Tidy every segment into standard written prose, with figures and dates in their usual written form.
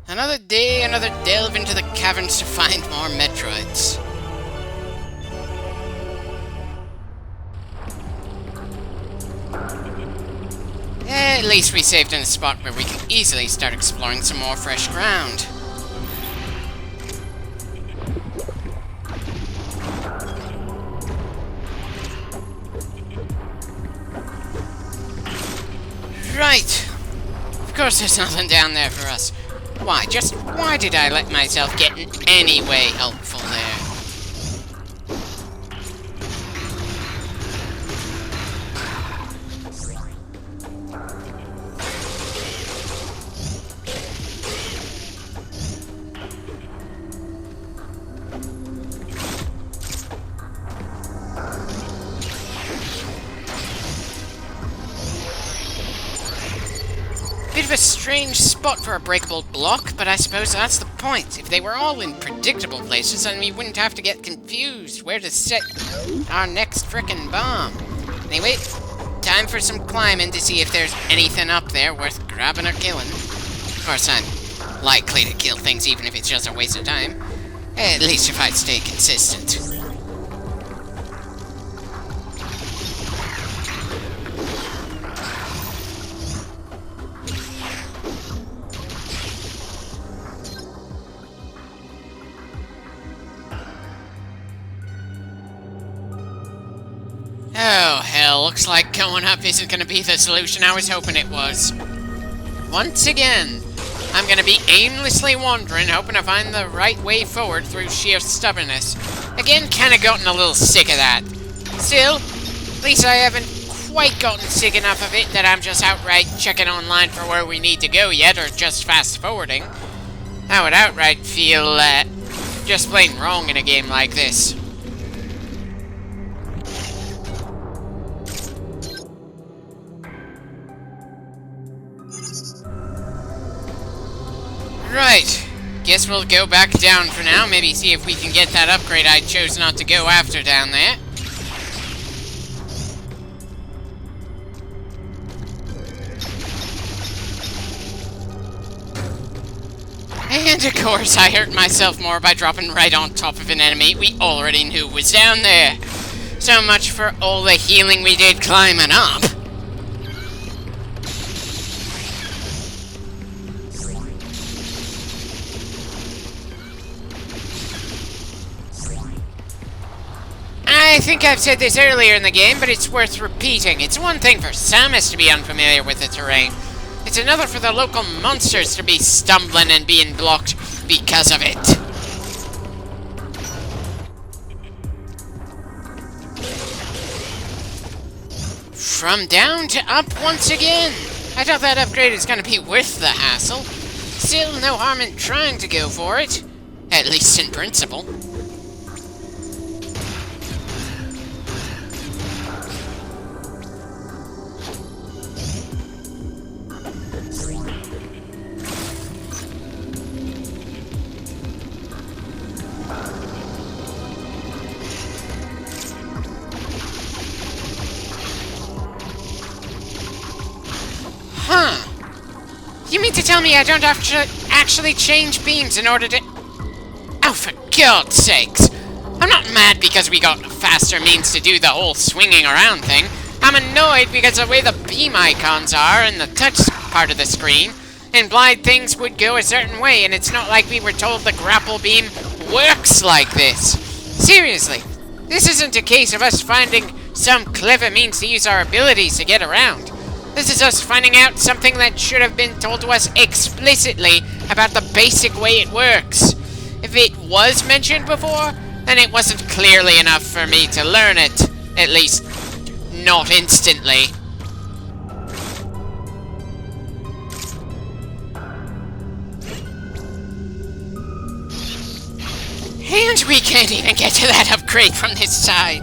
Another day, another delve into the caverns to find more Metroids. At least we saved in a spot where we can easily start exploring some more fresh ground. Right. Of course there's nothing down there for us. Why did I let myself get in any way helpful there? Bit of a strange spot for a breakable block, but I suppose that's the point. If they were all in predictable places, then we wouldn't have to get confused where to set our next frickin' bomb. Anyway, time for some climbing to see if there's anything up there worth grabbing or killing. Of course, I'm likely to kill things even if it's just a waste of time. At least if I stay consistent. Oh, hell, looks like going up isn't gonna be the solution I was hoping it was. Once again, I'm gonna be aimlessly wandering, hoping to find the right way forward through sheer stubbornness. Again, kinda gotten a little sick of that. Still, at least I haven't quite gotten sick enough of it that I'm just outright checking online for where we need to go yet, or just fast-forwarding. That would outright feel, just plain wrong in a game like this. Right, guess we'll go back down for now, maybe see if we can get that upgrade I chose not to go after down there. And of course, I hurt myself more by dropping right on top of an enemy we already knew was down there. So much for all the healing we did climbing up. I think I've said this earlier in the game, but it's worth repeating. It's one thing for Samus to be unfamiliar with the terrain. It's another for the local monsters to be stumbling and being blocked because of it. From down to up once again. I thought that upgrade was going to be worth the hassle. Still, no harm in trying to go for it. At least in principle. Huh. You mean to tell me I don't have to actually change beams in order to... Oh, for God's sakes. I'm not mad because we got faster means to do the whole swinging around thing. I'm annoyed because the way the beam icons are and the touch part of the screen implied things would go a certain way, and it's not like we were told the grapple beam works like this. Seriously, this isn't a case of us finding some clever means to use our abilities to get around. This is us finding out something that should have been told to us explicitly about the basic way it works. If it was mentioned before, then it wasn't clearly enough for me to learn it. At least, not instantly. And we can't even get to that upgrade from this side.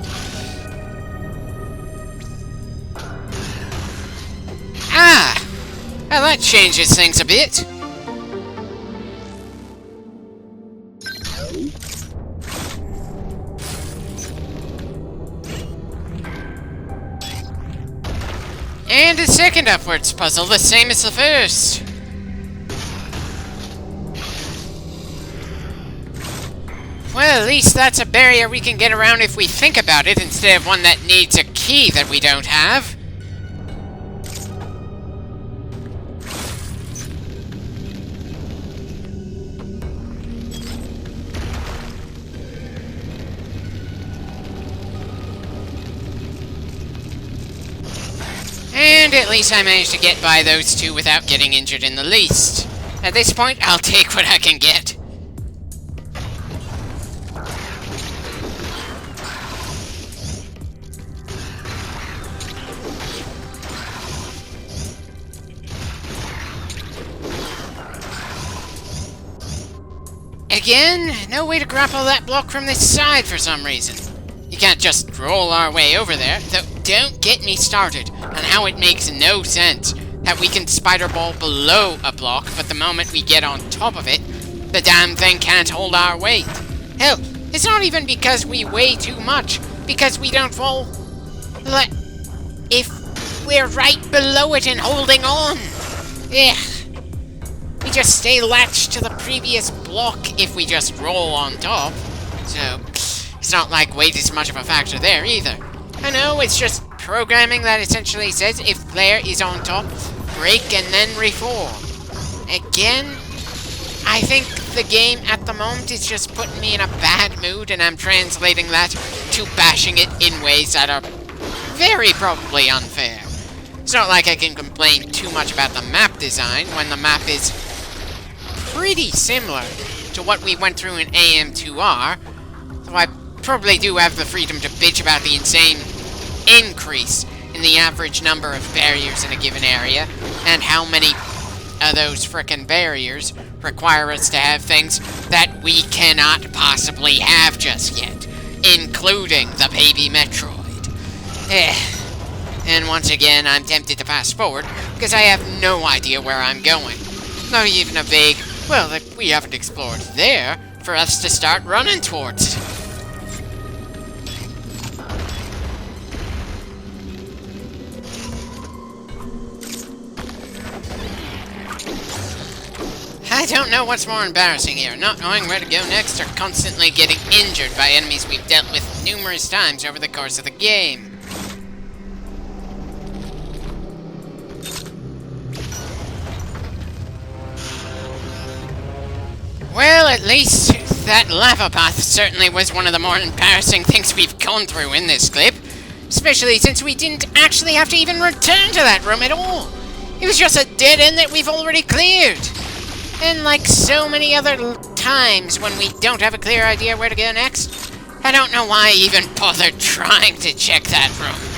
Ah! Well, that changes things a bit. And a second upwards puzzle, the same as the first. Well, at least that's a barrier we can get around if we think about it, instead of one that needs a key that we don't have. And at least I managed to get by those two without getting injured in the least. At this point, I'll take what I can get. Again, no way to grapple that block from this side for some reason. You can't just roll our way over there, though don't get me started on how it makes no sense that we can spider ball below a block, but the moment we get on top of it, the damn thing can't hold our weight. Hell, it's not even because we weigh too much, because we don't fall. If we're right below it and holding on. Yeah. We just stay latched to the previous block if we just roll on top. So, it's not like weight is much of a factor there either. I know, it's just programming that essentially says if player is on top, break and then reform. Again, I think the game at the moment is just putting me in a bad mood, and I'm translating that to bashing it in ways that are very probably unfair. It's not like I can complain too much about the map design when the map is pretty similar to what we went through in AM2R, so I probably do have the freedom to bitch about the insane increase in the average number of barriers in a given area, and how many of those frickin' barriers require us to have things that we cannot possibly have just yet, including the baby Metroid. And once again, I'm tempted to fast forward, because I have no idea where I'm going. Not even a vague, well, that we haven't explored there, for us to start running towards. I don't know what's more embarrassing here, not knowing where to go next or constantly getting injured by enemies we've dealt with numerous times over the course of the game. Well, at least that lava path certainly was one of the more embarrassing things we've gone through in this clip. Especially since we didn't actually have to even return to that room at all. It was just a dead end that we've already cleared. And like so many other times when we don't have a clear idea where to go next, I don't know why I even bothered trying to check that room.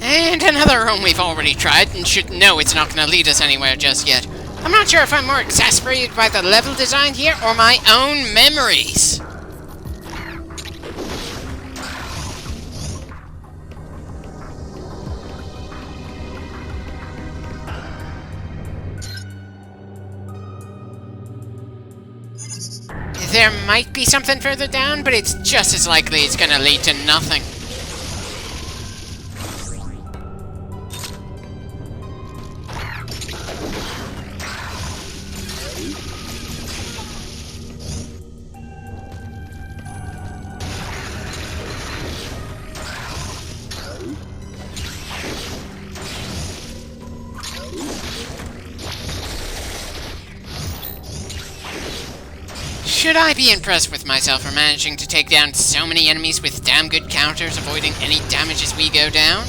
And another room we've already tried, and should know it's not going to lead us anywhere just yet. I'm not sure if I'm more exasperated by the level design here, or my own memories. There might be something further down, but it's just as likely it's going to lead to nothing. Should I be impressed with myself for managing to take down so many enemies with damn good counters, avoiding any damage as we go down?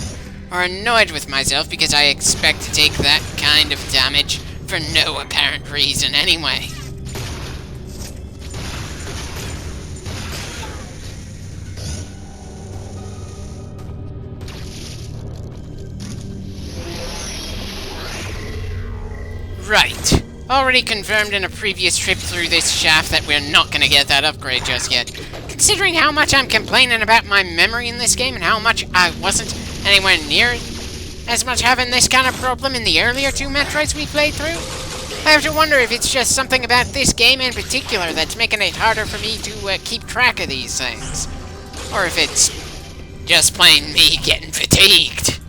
Or annoyed with myself because I expect to take that kind of damage for no apparent reason anyway? Right. Already confirmed in a previous trip through this shaft that we're not gonna get that upgrade just yet. Considering how much I'm complaining about my memory in this game and how much I wasn't anywhere near as much having this kind of problem in the earlier two Metroids we played through, I have to wonder if it's just something about this game in particular that's making it harder for me to keep track of these things. Or if it's just plain me getting fatigued.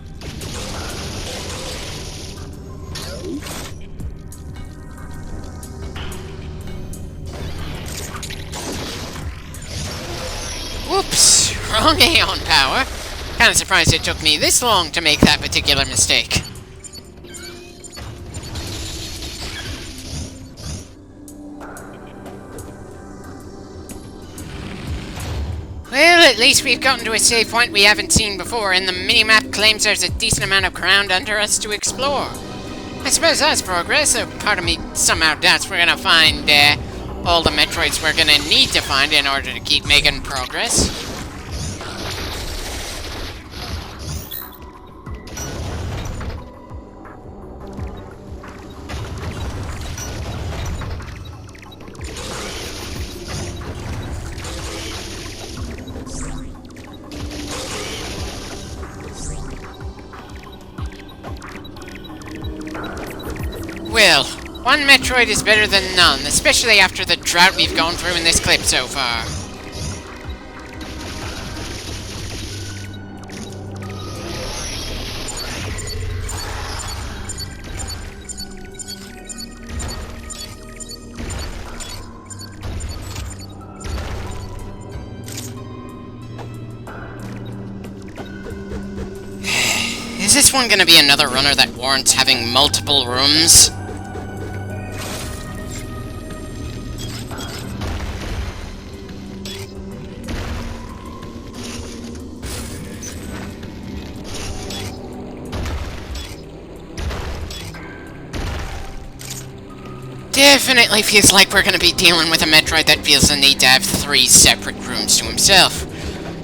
Whoops! Wrong Aeon power. Kinda surprised it took me this long to make that particular mistake. Well, at least we've gotten to a save point we haven't seen before, and the minimap claims there's a decent amount of ground under us to explore. I suppose that's progress, though part of me somehow doubts we're gonna find, all the Metroids we're gonna need to find in order to keep making progress. Well, one Metroid is better than none, especially after the drought we've gone through in this clip so far. Is this one gonna be another runner that warrants having multiple rooms? Definitely feels like we're gonna be dealing with a Metroid that feels the need to have 3 separate rooms to himself.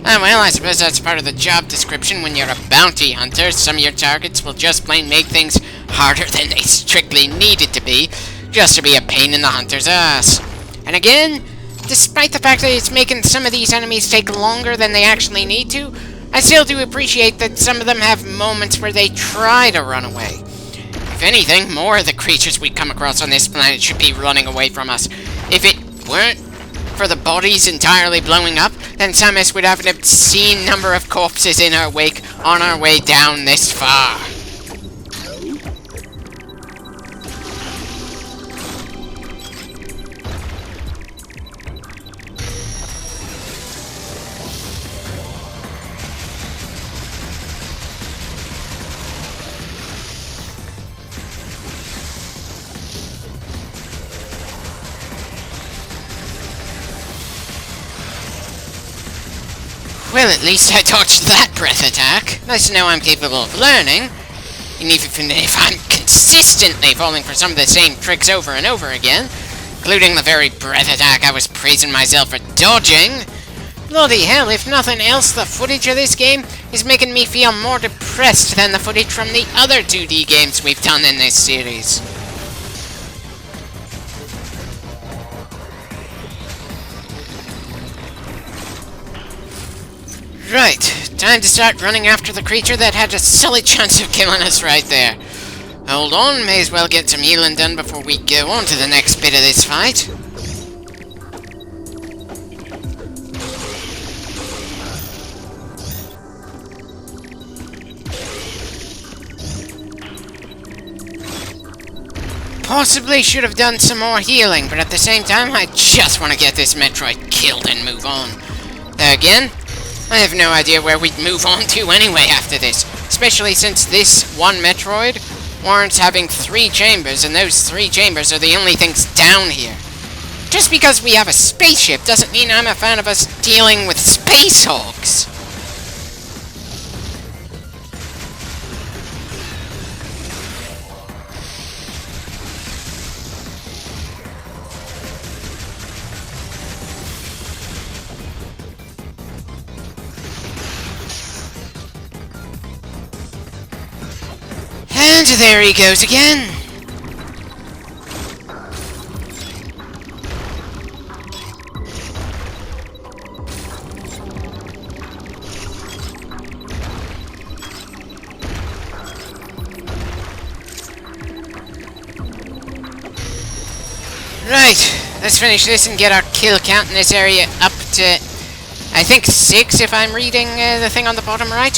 Well, I suppose that's part of the job description. When you're a bounty hunter, some of your targets will just plain make things harder than they strictly needed to be, just to be a pain in the hunter's ass. And again, despite the fact that it's making some of these enemies take longer than they actually need to, I still do appreciate that some of them have moments where they try to run away. If anything, more of the creatures we come across on this planet should be running away from us. If it weren't for the bodies entirely blowing up, then Samus would have an obscene number of corpses in her wake on our way down this far. Well, at least I dodged that breath attack. Nice to know I'm capable of learning. And even if I'm consistently falling for some of the same tricks over and over again, including the very breath attack I was praising myself for dodging. Bloody hell, if nothing else, the footage of this game is making me feel more depressed than the footage from the other 2D games we've done in this series. Right, time to start running after the creature that had a solid chance of killing us right there. Hold on, may as well get some healing done before we go on to the next bit of this fight. Possibly should have done some more healing, but at the same time, I just want to get this Metroid killed and move on. Again, I have no idea where we'd move on to anyway after this, especially since this one Metroid warrants having 3 chambers, and those 3 chambers are the only things down here. Just because we have a spaceship doesn't mean I'm a fan of us dealing with space hogs. And there he goes again. Right, let's finish this and get our kill count in this area up to, I think 6 if I'm reading the thing on the bottom right.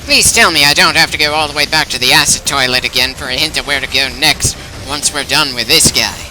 Please tell me I don't have to go all the way back to the acid toilet again for a hint of where to go next once we're done with this guy.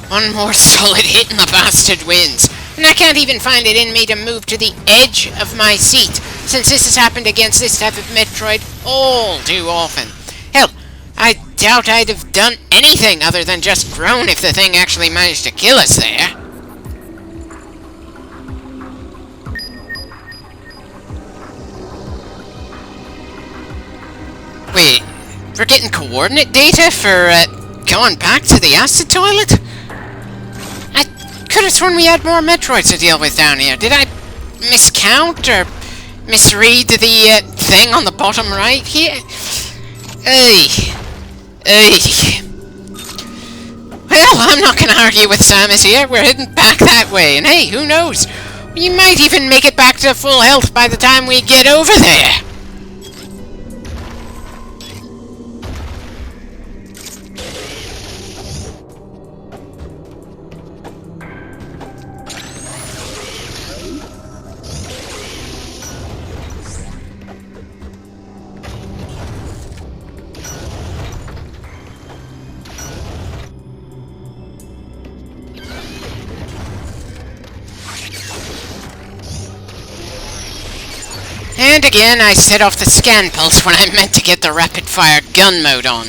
One more solid hit and the bastard wins. And I can't even find it in me to move to the edge of my seat, since this has happened against this type of Metroid all too often. Hell, I doubt I'd have done anything other than just groan if the thing actually managed to kill us there. Wait, we're getting coordinate data for, going back to the acid toilet? I could have sworn we had more Metroids to deal with down here. Did I miscount or misread the thing on the bottom right here? Well, I'm not going to argue with Samus here. We're heading back that way. And hey, who knows? We might even make it back to full health by the time we get over there. And again, I set off the scan pulse when I meant to get the rapid-fire gun mode on.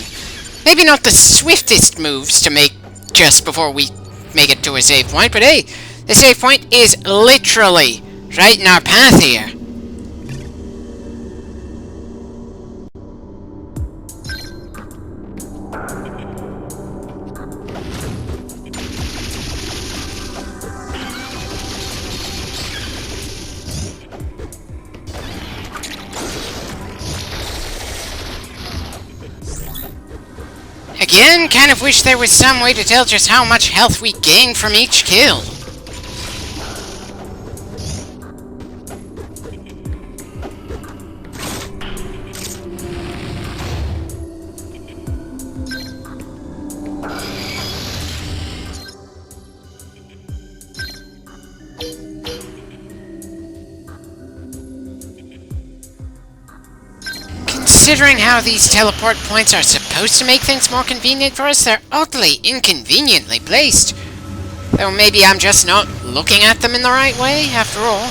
Maybe not the swiftest moves to make just before we make it to a save point, but hey, the save point is literally right in our path here. Again, kind of wish there was some way to tell just how much health we gain from each kill. Considering how these teleport points are supposed to make things more convenient for us, they're oddly inconveniently placed. Though maybe I'm just not looking at them in the right way, after all.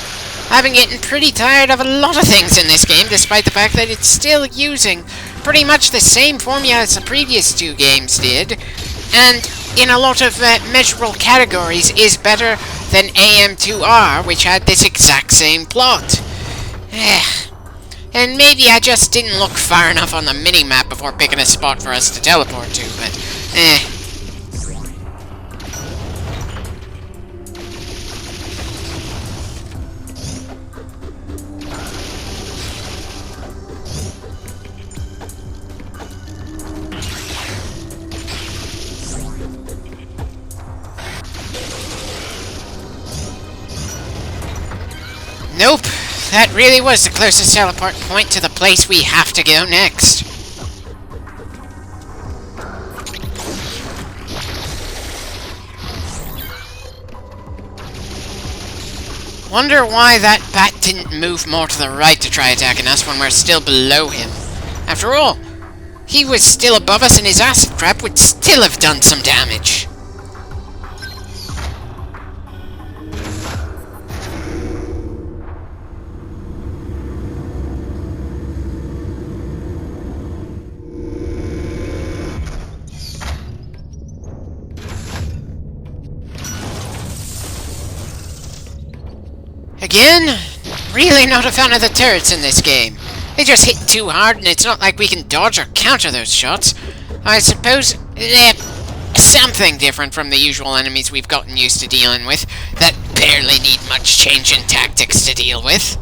I've been getting pretty tired of a lot of things in this game, despite the fact that it's still using pretty much the same formula as the previous two games did, and in a lot of measurable categories is better than AM2R, which had this exact same plot. And maybe I just didn't look far enough on the mini-map before picking a spot for us to teleport to, but Nope. That really was the closest teleport point to the place we have to go next. Wonder why that bat didn't move more to the right to try attacking us when we're still below him. After all, he was still above us and his acid crab would still have done some damage. Again, really not a fan of the turrets in this game. They just hit too hard and it's not like we can dodge or counter those shots. I suppose they're something different from the usual enemies we've gotten used to dealing with that barely need much change in tactics to deal with.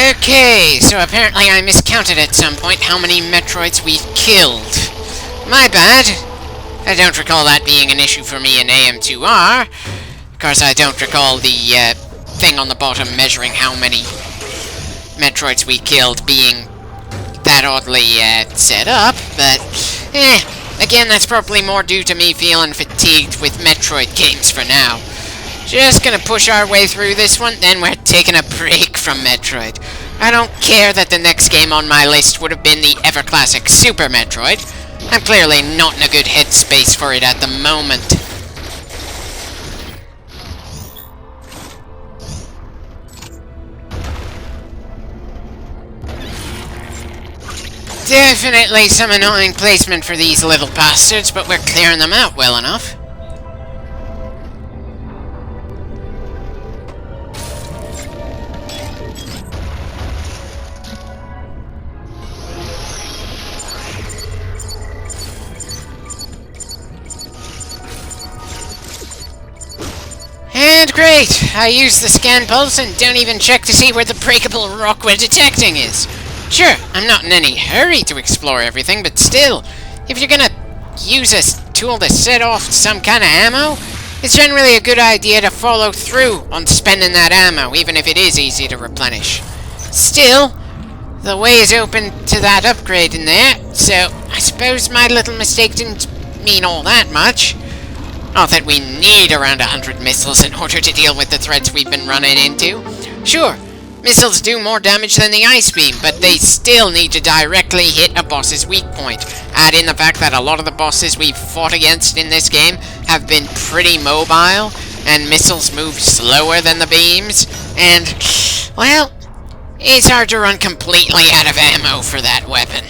Okay, so apparently I miscounted at some point how many Metroids we've killed. My bad. I don't recall that being an issue for me in AM2R. Of course, I don't recall the thing on the bottom measuring how many Metroids we killed being that oddly set up, but again, that's probably more due to me feeling fatigued with Metroid games for now. Just gonna push our way through this one, then we're taking a break from Metroid. I don't care that the next game on my list would have been the ever-classic Super Metroid. I'm clearly not in a good headspace for it at the moment. Definitely some annoying placement for these little bastards, but we're clearing them out well enough. And great! I use the scan pulse and don't even check to see where the breakable rock we're detecting is. Sure, I'm not in any hurry to explore everything, but still, if you're gonna use a tool to set off some kind of ammo, it's generally a good idea to follow through on spending that ammo, even if it is easy to replenish. Still, the way is open to that upgrade in there, so I suppose my little mistake didn't mean all that much. Not that we need around 100 missiles in order to deal with the threats we've been running into. Sure, missiles do more damage than the ice beam, but they still need to directly hit a boss's weak point. Add in the fact that a lot of the bosses we've fought against in this game have been pretty mobile, and missiles move slower than the beams, and, well, it's hard to run completely out of ammo for that weapon.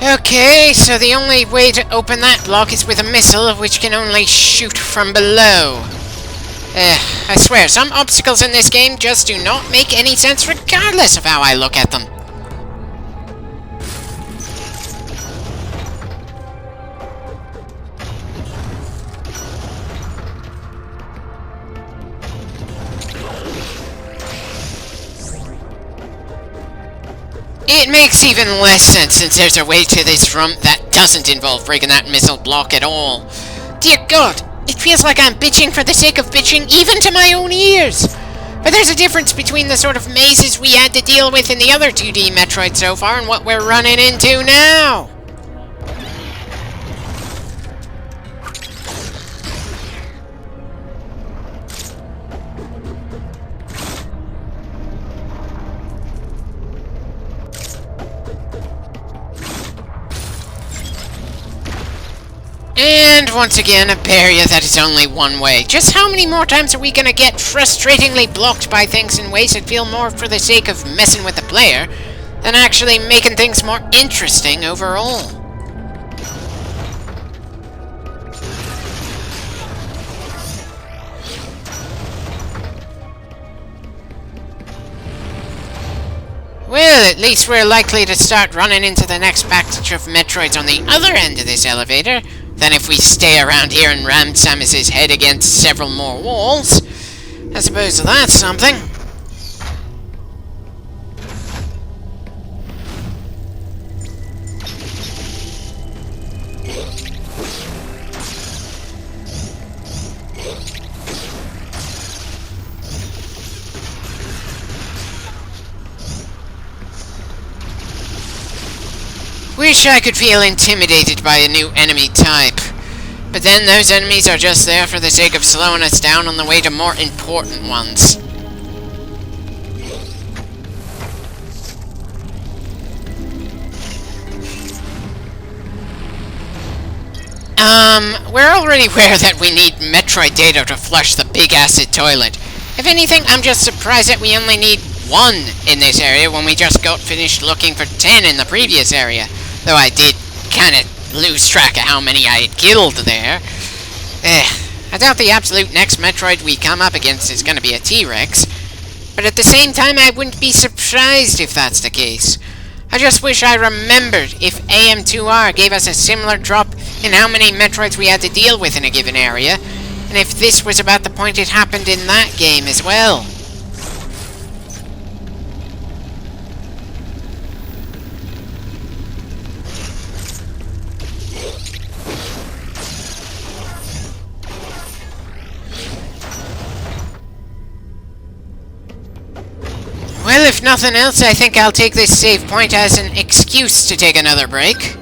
Okay, so the only way to open that lock is with a missile, which can only shoot from below. I swear, some obstacles in this game just do not make any sense regardless of how I look at them. It makes even less sense since there's a way to this room that doesn't involve breaking that missile block at all. Dear God, it feels like I'm bitching for the sake of bitching even to my own ears. But there's a difference between the sort of mazes we had to deal with in the other 2D Metroid so far and what we're running into now. And once again, a barrier that is only one way. Just how many more times are we gonna get frustratingly blocked by things in ways that feel more for the sake of messing with the player than actually making things more interesting overall? Well, at least we're likely to start running into the next batch of Metroids on the other end of this elevator than if we stay around here and ram Samus's head against several more walls. I suppose that's something. Wish I could feel intimidated by a new enemy type. But then those enemies are just there for the sake of slowing us down on the way to more important ones. We're already aware that we need Metroid data to flush the big acid toilet. If anything, I'm just surprised that we only need 1 in this area when we just got finished looking for 10 in the previous area. Though I did kind of lose track of how many I had killed there. I doubt the absolute next Metroid we come up against is going to be a T-Rex. But at the same time, I wouldn't be surprised if that's the case. I just wish I remembered if AM2R gave us a similar drop in how many Metroids we had to deal with in a given area, and if this was about the point it happened in that game as well. Well, if nothing else, I think I'll take this save point as an excuse to take another break.